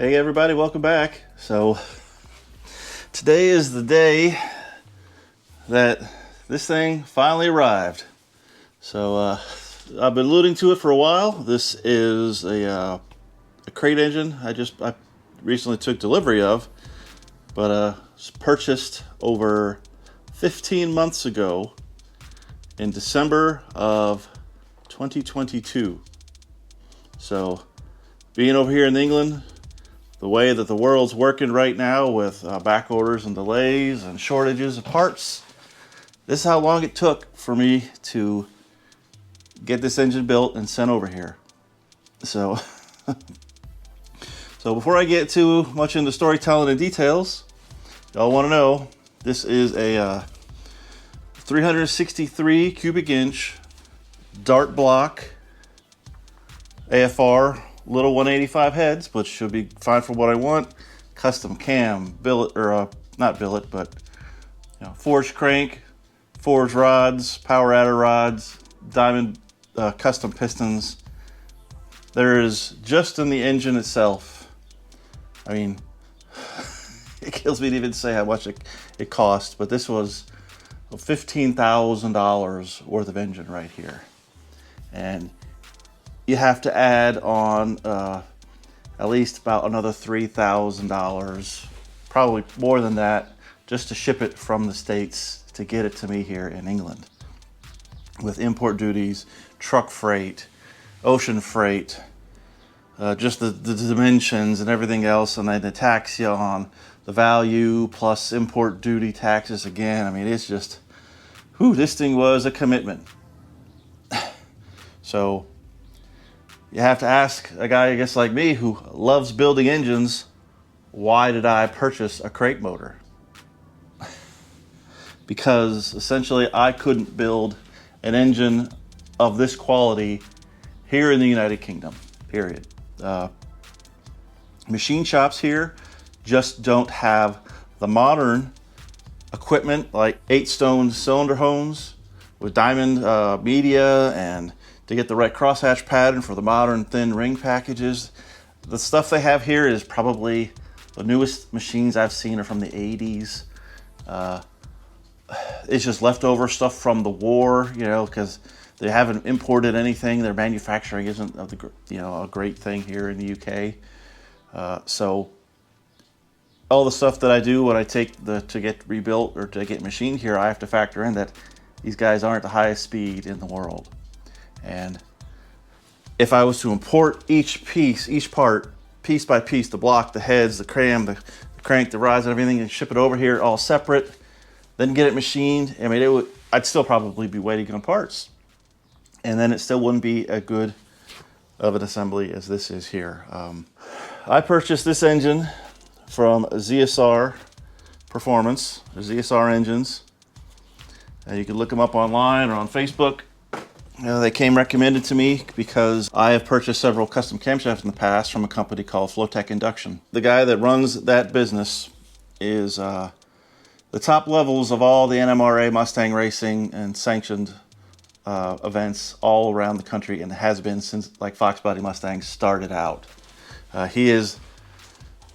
Hey everybody, welcome back. So today is the day that this thing finally arrived. So I've been alluding to it for a while. This is a crate engine I recently took delivery of, but it's purchased over 15 months ago in December of 2022. So being over here in England, the way that the world's working right now with back orders and delays and shortages of parts, this is how long it took for me to get this engine built and sent over here. So, so before I get too much into storytelling and details, y'all want to know this is a 363 cubic inch dart block AFR. Little 185 heads, but should be fine for what I want. Custom cam, billet, or not billet, but forged crank, forged rods, power adder rods, diamond custom pistons. There is just in the engine itself. I mean, it kills me to even say how much it cost, but this was $15,000 worth of engine right here, and you have to add on at least about another $3,000, probably more than that, just to ship it from the States to get it to me here in England. With import duties, truck freight, ocean freight, just the dimensions and everything else, and then the tax on the value plus import duty taxes again. I mean, it's just, this thing was a commitment. So you have to ask a guy, I guess, like me, who loves building engines, why did I purchase a crate motor? Because essentially I couldn't build an engine of this quality here in the United Kingdom, period. Machine shops here just don't have the modern equipment like 8-stone cylinder hones with diamond media and to get the right crosshatch pattern for the modern thin ring packages. The stuff they have here is probably the newest machines I've seen are from the 80s. It's just leftover stuff from the war, because they haven't imported anything. Their manufacturing isn't a great thing here in the UK. So all the stuff that I do when I take to get rebuilt or to get machined here, I have to factor in that these guys aren't the highest speed in the world. And if I was to import each part, piece by piece, the block, the heads, the cam, the crank, the rods, and everything, and ship it over here all separate, then get it machined, I mean, I'd still probably be waiting on parts. And then it still wouldn't be as good of an assembly as this is here. I purchased this engine from ZSR Performance, or ZSR Engines. You can look them up online or on Facebook. They came recommended to me because I have purchased several custom camshafts in the past from a company called Flowtech Induction. The guy that runs that business is the top levels of all the NMRA, Mustang racing, and sanctioned events all around the country, and has been since like Foxbody Mustangs started out. He is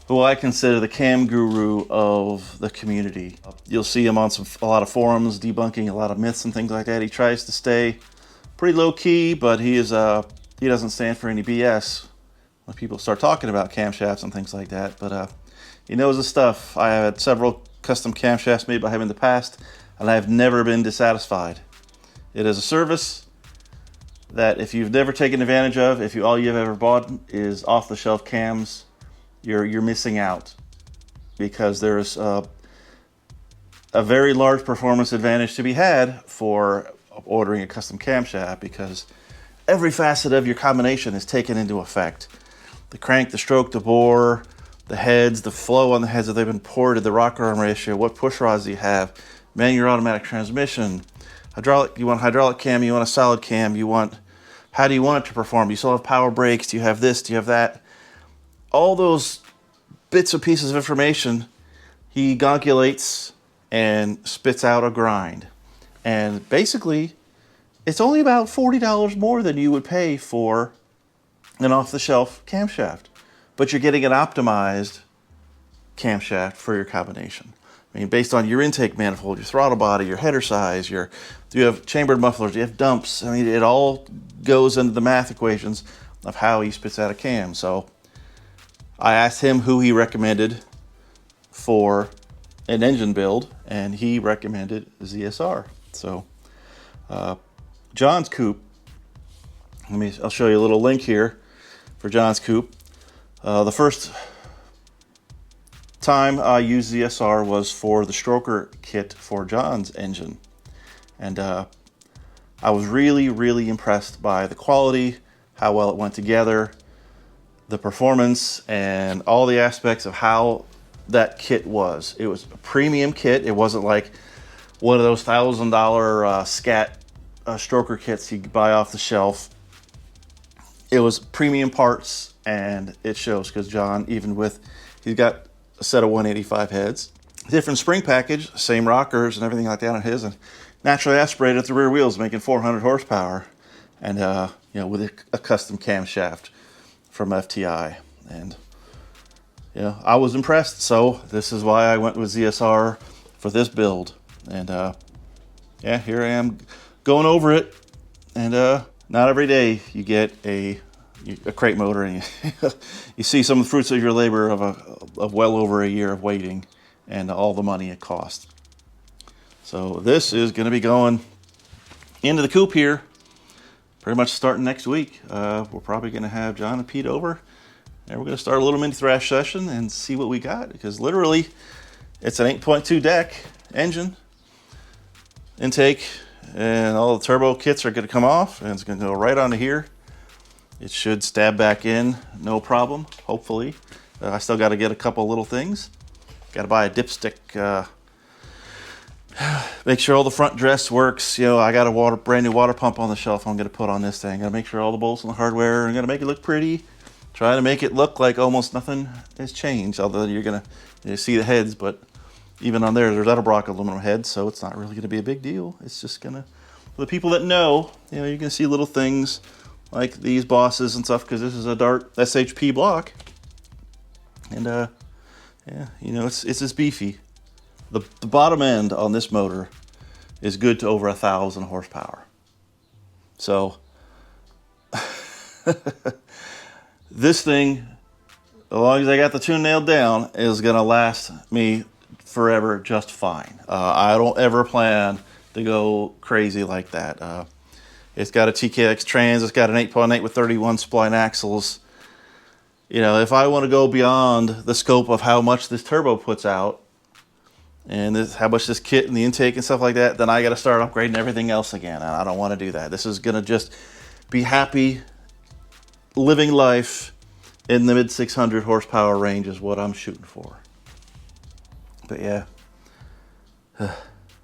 who I consider the cam guru of the community. You'll see him on a lot of forums debunking a lot of myths and things like that. He tries to stay pretty low key, but he doesn't stand for any BS when people start talking about camshafts and things like that. But he knows his stuff. I have had several custom camshafts made by him in the past, and I've never been dissatisfied. It is a service that if you've never taken advantage of, if all you've ever bought is off-the-shelf cams, you're missing out, because there's a very large performance advantage to be had for ordering a custom camshaft, because every facet of your combination is taken into effect. The crank, the stroke, the bore, the heads, the flow on the heads, if they've been ported, the rocker arm ratio, what push rods do you have, manual or automatic transmission, hydraulic, you want hydraulic cam, you want a solid cam, how do you want it to perform? Do you still have power brakes? Do you have this? Do you have that? All those bits and pieces of information, he calculates and spits out a grind. And basically, it's only about $40 more than you would pay for an off-the-shelf camshaft. but you're getting an optimized camshaft for your combination. I mean, based on your intake manifold, your throttle body, your header size, do you have chambered mufflers, do you have dumps? I mean, it all goes into the math equations of how he spits out a cam. So I asked him who he recommended for an engine build, and he recommended ZSR. So John's coupe, I'll show you a little link here for John's coupe. The first time I used ZSR was for the stroker kit for John's engine, and I was really impressed by the quality, how well it went together, the performance, and all the aspects of how that kit was. It was a premium kit. It wasn't like one of those $1,000 scat stroker kits you buy off the shelf. It was premium parts, and it shows, because John, he's got a set of 185 heads, different spring package, same rockers and everything like that on his, and naturally aspirated at the rear wheels, making 400 horsepower, and with a custom camshaft from FTI. And I was impressed, so this is why I went with ZSR for this build. And here I am going over it, and not every day you get a crate motor, and you see some of the fruits of your labor of well over a year of waiting and all the money it cost. So this is going to be going into the coupe here pretty much starting next week. We're probably going to have John and Pete over, and we're going to start a little mini thrash session and see what we got, because literally it's an 8.2 deck engine intake, and all the turbo kits are going to come off, and it's going to go right onto here. It should stab back in, no problem, hopefully. I still got to get a couple little things. Got to buy a dipstick. Make sure all the front dress works. I got a brand new water pump on the shelf I'm going to put on this thing. Got to make sure all the bolts and the hardware. I'm going to make it look pretty. Try to make it look like almost nothing has changed, although you're going to see the heads, but even on there's Edelbrock aluminum heads, so it's not really going to be a big deal. It's just going to, for the people that know, you're going to see little things like these bosses and stuff, because this is a Dart SHP block, and it's just beefy. The bottom end on this motor is good to over 1,000 horsepower. So this thing, as long as I got the tune nailed down, is gonna last me forever just fine. I don't ever plan to go crazy like that. It's got a TKX trans, it's got an 8.8 with 31 spline axles. If I want to go beyond the scope of how much this turbo puts out, and how much this kit and the intake and stuff like that, then I got to start upgrading everything else again. And I don't want to do that. This is going to just be happy living life in the mid 600 horsepower range is what I'm shooting for. But yeah.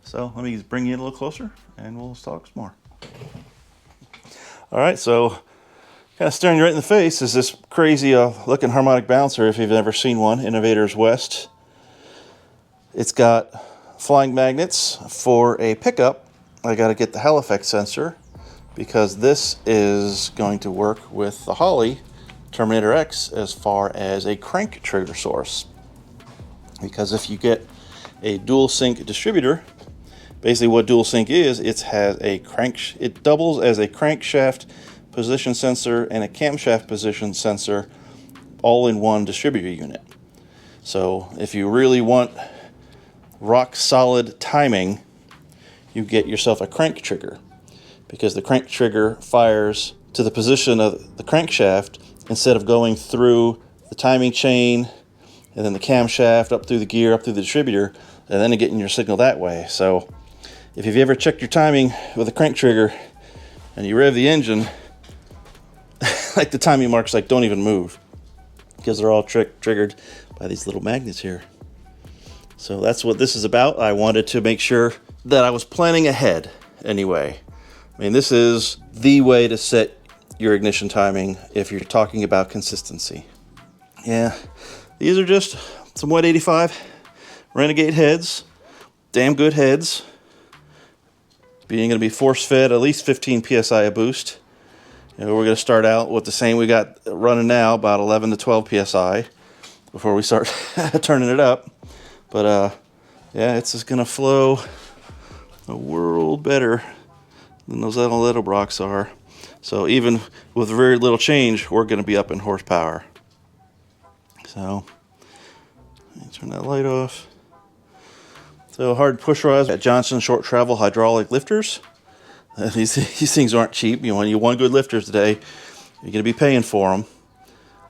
So let me bring you in a little closer and we'll talk some more. All right, so kind of staring you right in the face is this crazy looking harmonic bouncer, if you've ever seen one, Innovators West. It's got flying magnets for a pickup. I got to get the Hell effect sensor, because this is going to work with the Holley Terminator X as far as a crank trigger source. Because if you get a dual sync distributor, basically what dual sync is, it doubles as a crankshaft position sensor and a camshaft position sensor all in one distributor unit. So if you really want rock solid timing, you get yourself a crank trigger, because the crank trigger fires to the position of the crankshaft instead of going through the timing chain and then the camshaft up through the gear, up through the distributor, and then getting your signal that way. So if you've ever checked your timing with a crank trigger and you rev the engine, like the timing marks don't even move, because they're all triggered by these little magnets here. So that's what this is about. I wanted to make sure that I was planning ahead anyway. I mean, this is the way to set your ignition timing if you're talking about consistency. Yeah, these are just some 185 Renegade heads. Damn good heads. Being going to be force fed at least 15 psi a boost. You know, we're going to start out with the same we got running now, about 11 to 12 psi, before we start turning it up. But yeah, it's just going to flow a world better than those little Longblock are. So even with very little change, we're going to be up in horsepower. So turn that light off. So hard push rods at Johnson short travel hydraulic lifters. These things aren't cheap. You want good lifters today, you're going to be paying for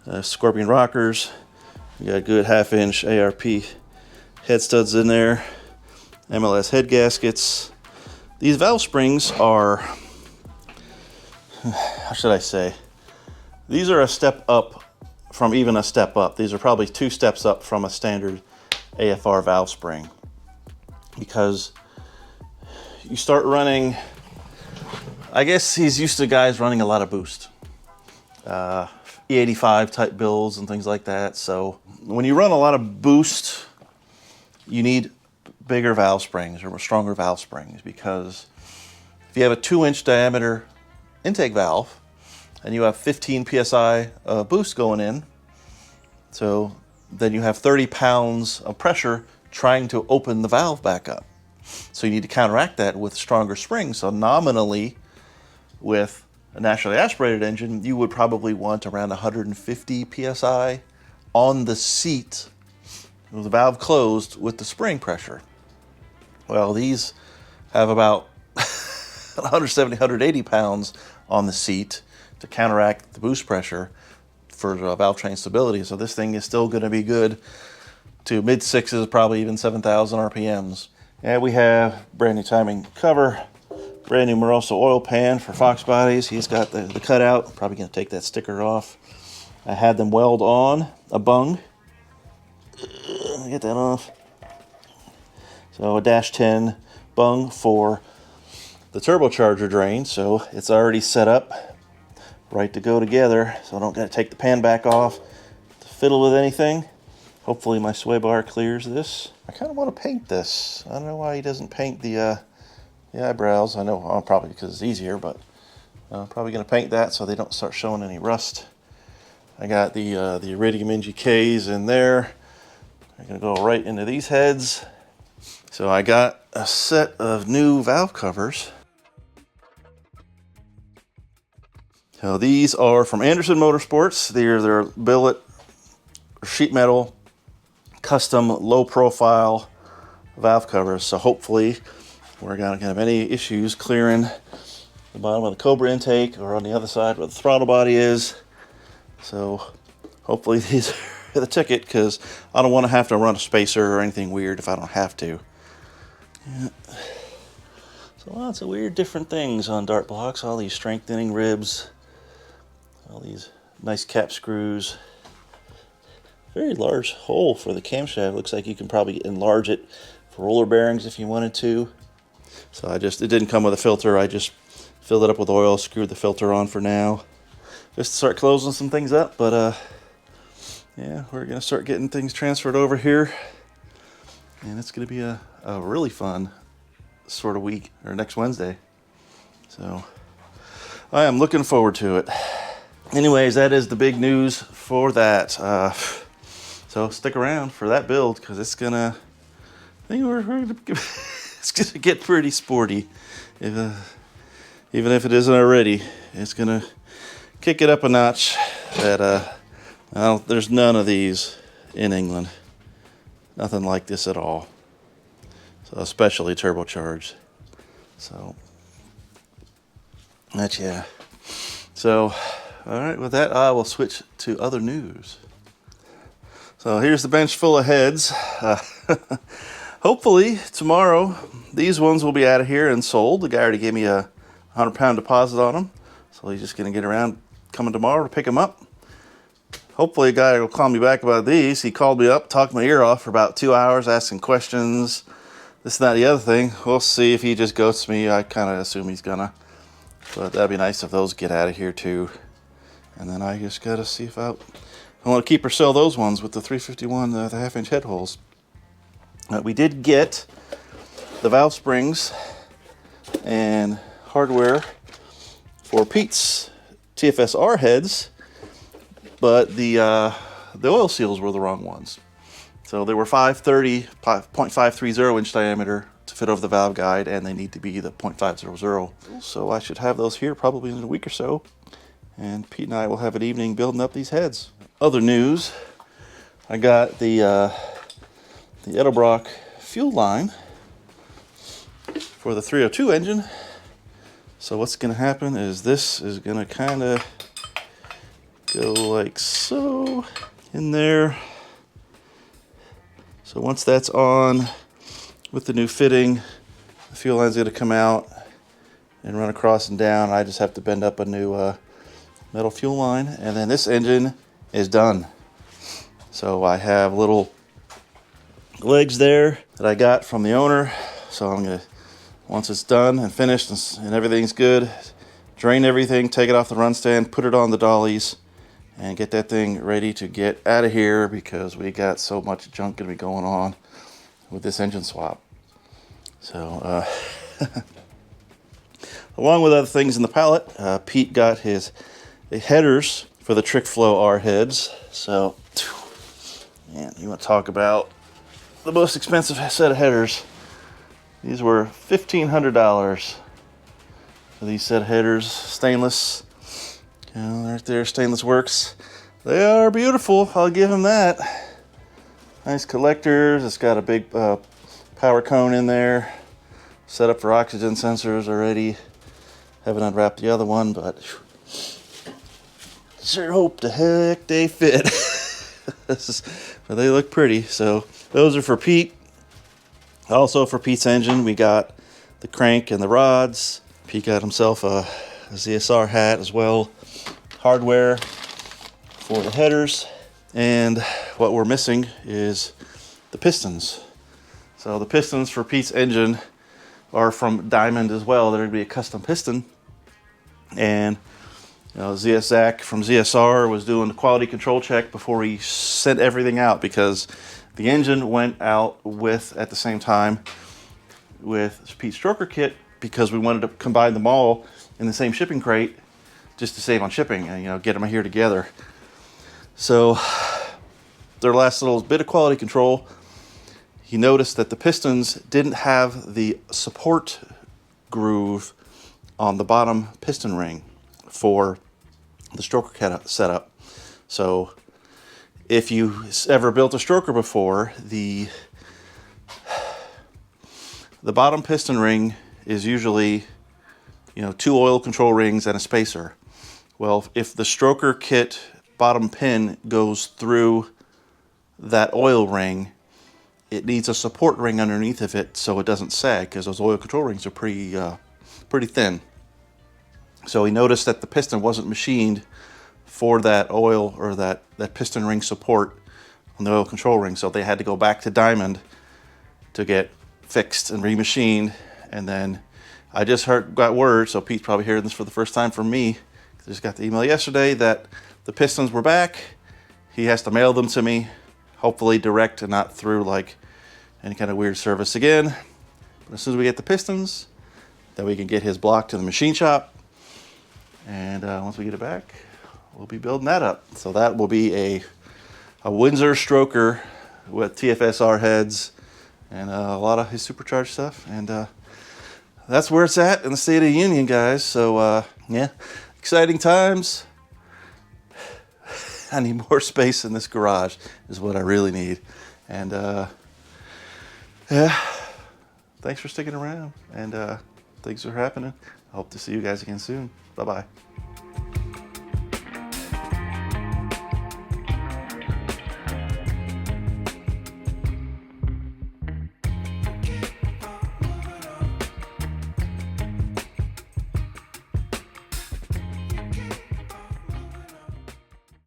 them. Scorpion rockers. You got good 1/2-inch ARP head studs in there. MLS head gaskets. These valve springs are, how should I say? These are a step up from even a step up. These are probably 2 steps up from a standard AFR valve spring. Because you start running, I guess he's used to guys running a lot of boost. E85 type builds and things like that. So when you run a lot of boost, you need bigger valve springs or stronger valve springs, because if you have a 2-inch diameter intake valve and you have 15 psi boost going in, so then you have 30 pounds of pressure trying to open the valve back up. So you need to counteract that with stronger springs. So nominally, with a naturally aspirated engine, you would probably want around 150 psi on the seat with the valve closed with the spring pressure. Well, these have about 170, 180 pounds on the seat to counteract the boost pressure for valve train stability. So this thing is still going to be good to mid-6s, probably even 7,000 RPMs. And we have brand new timing cover, brand new Moroso oil pan for Foxbodies. He's got the cutout. Probably going to take that sticker off. I had them weld on a bung. Get that off. So a -10 bung for the turbocharger drain. So it's already set up, right to go together. So I don't got to take the pan back off to fiddle with anything. Hopefully my sway bar clears this. I kind of want to paint this. I don't know why he doesn't paint the eyebrows. I know probably because it's easier, but I'm probably going to paint that so they don't start showing any rust. I got the Iridium NGKs in there. I'm going to go right into these heads. So I got a set of new valve covers. So these are from Anderson Motorsports. They're billet sheet metal custom low profile valve covers. So hopefully we're not going to have any issues clearing the bottom of the Cobra intake or on the other side where the throttle body is. So hopefully these are the ticket, because I don't want to have to run a spacer or anything weird if I don't have to. Yeah. So lots of weird different things on dart blocks. All these strengthening ribs, all these nice cap screws. Very large hole for the camshaft. Looks like you can probably enlarge it for roller bearings if you wanted to. So it didn't come with a filter. I just filled it up with oil, screwed the filter on for now, just to start closing some things up. But yeah, we're gonna start getting things transferred over here, and it's gonna be a really fun sort of week, or next Wednesday. So I am looking forward to it. Anyways, that is the big news for that. So stick around for that build, because it's gonna, I think it's gonna get pretty sporty. Even if it isn't already, it's gonna kick it up a notch. There's none of these in England. Nothing like this at all. So especially turbocharged. So that's, yeah. So all right, with that, I will switch to other news. So here's the bench full of heads. Hopefully tomorrow these ones will be out of here and sold. The guy already gave me a 100-pound deposit on them, so he's just going to get around coming tomorrow to pick them up. Hopefully a guy will call me back about these. He called me up, talked my ear off for about 2 hours, asking questions, this and that, the other thing. We'll see if he just ghosts me. I kind of assume he's gonna, but that'd be nice if those get out of here too. And then I just gotta see if I want to keep or sell those ones with the 351, the 1/2-inch head holes. We did get the valve springs and hardware for Pete's TFSR heads, but the oil seals were the wrong ones. So they were 0.530 inch diameter to fit over the valve guide, and they need to be the 0.500. So I should have those here probably in a week or so, and Pete and I will have an evening building up these heads. Other news, I got the Longblock fuel line for the 302 engine. So what's going to happen is this is going to kind of go like so in there. So once that's on with the new fitting, the fuel line's going to come out and run across and down. I just have to bend up a new metal fuel line, and then this engine is done. So I have little legs there that I got from the owner. So I'm going to, once it's done and finished and everything's good, drain everything, take it off the run stand, put it on the dollies, and get that thing ready to get out of here, because we got so much junk going to be going on with this engine swap. So along with other things in the pallet, Pete got his headers for the Trick Flow R heads. So man, you want to talk about the most expensive set of headers. These were $1,500 for these set of headers. Stainless. Right there, Stainless Works. They are beautiful, I'll give them that. Nice collectors. It's got a big power cone in there. Set up for oxygen sensors already. Haven't unwrapped the other one, but sure hope the heck they fit. But they look pretty. So those are for Pete. Also for Pete's engine, we got the crank and the rods. Pete got himself a ZSR hat as well. Hardware for the headers, and what we're missing is the pistons. So the pistons for Pete's engine are from Diamond as well. They're going to be a custom piston, and Zach from ZSR was doing the quality control check before he sent everything out, because the engine went out with at the same time with Pete's stroker kit, because we wanted to combine them all in the same shipping crate, just to save on shipping and get them here together. So their last little bit of quality control, he noticed that the pistons didn't have the support groove on the bottom piston ring for the stroker setup. So if you ever built a stroker before, the bottom piston ring is usually 2 oil control rings and a spacer. Well, if the stroker kit bottom pin goes through that oil ring, it needs a support ring underneath of it so it doesn't sag, because those oil control rings are pretty thin. So he noticed that the piston wasn't machined for that oil or that piston ring support on the oil control ring. So they had to go back to Diamond to get fixed and remachined. And then I just got word, so Pete's probably hearing this for the first time from me. I just got the email yesterday that the pistons were back. He has to mail them to me, hopefully direct and not through like any kind of weird service again. But as soon as we get the pistons, then we can get his block to the machine shop. And once we get it back, we'll be building that up. So that will be a Windsor stroker with TFSR heads and a lot of his supercharged stuff. And that's where it's at in the State of the Union, guys. So yeah, exciting times. I need more space in this garage is what I really need. And yeah, thanks for sticking around, and things are happening. I hope to see you guys again soon. Bye-bye.